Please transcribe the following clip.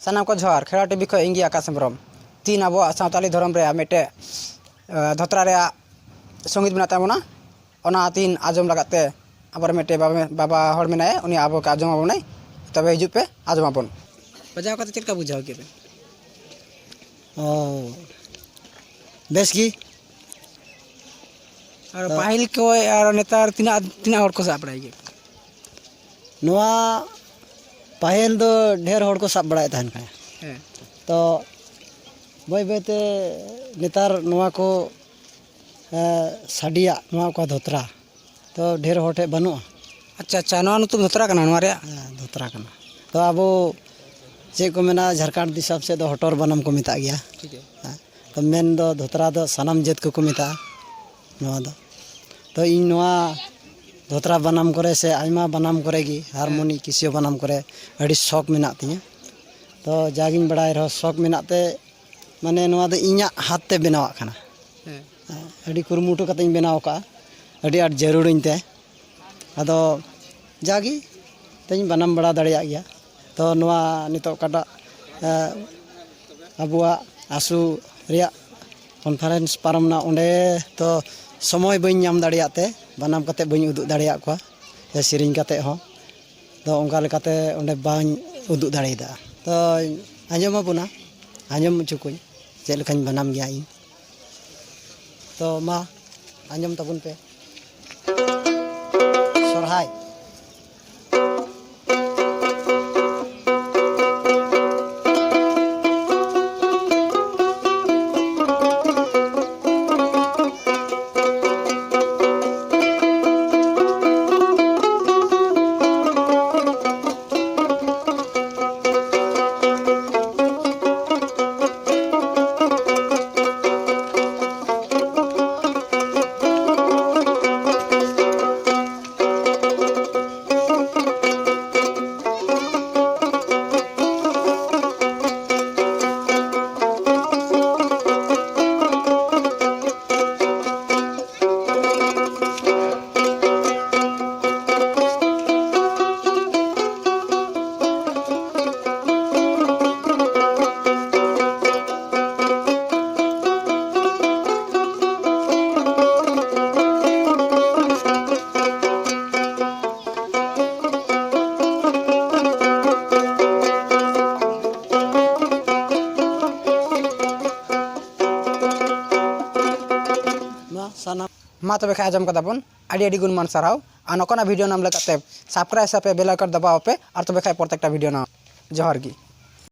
सानाम को जोहार खेड़ा टीवी खो इंगी आकाश हेम्ब्रम तीन अब सावताली धर्म रे मिटे धोत्रा रे संगीत मेना ताबोना ओना तीन आजम लगाते आबार मिटे बाबा हर मेनाय उनी आबो के आजम आबोनाय तबे हिजु पे आजम आबोन बजाव कते चेक का बुझाव के ओ बेस की और पाहिल को और नेतार तीना तीना हर को साब रही नोआ पाहिल दो ढेर हर को साब बड़ाय तहन का तो बय बयते नेतार नोआ को साडिया नोआ को धोत्रा तो ढेर हटे बनुआ अच्छा अच्छा नोआ नुतुम धोत्रा कना नोआ रे धोत्रा कना तो आबो चे को मेना झारखंड दिसम से दो हटर बनम को मेता गया ठीक है तो मेन दो धोत्रा दो सनम जेत को मेता नोआ दो तो इन नोआ धोत्रा बनाम करे से आयमा बनाम करेगी हारमोनी किसियो बनाम करे अड़ी शौक मेना तिया तो जागिन बड़ाय रहो शौक मेनाते माने नोआ दो इኛ हाथ ते बनावा खाना अड़ी कुरमुटो कते बनाव का अड़ी आट जरूरिन ते अदो जागी तेज बनाम बड़ा दड़िया गया तो नोआ नितो काटा अबुआ आसु रिया कॉन्फ्रेंस पारमना ओंडे तो समय बई नाम दाड़ियाते बनाम कते बई उदुग दाड़िया को या सिरिंग कते हो तो ओंका लेकाते ओंडे बाñ उदुग दाड़िदा तो आंजम बुना आंजम चुकुኝ चे लेखाñ बनाम गया इन तो मा आंजम तबुन पे सरहाय मा तबे खा आजम कदाबन आडी आडी गुण मान साराव आ नकना वीडियो नाम लेकाते सब्सक्राइब पे बेल आइकन दबाओ पे और तबे खाय प्रत्येकटा वीडियो ना जोहार गी।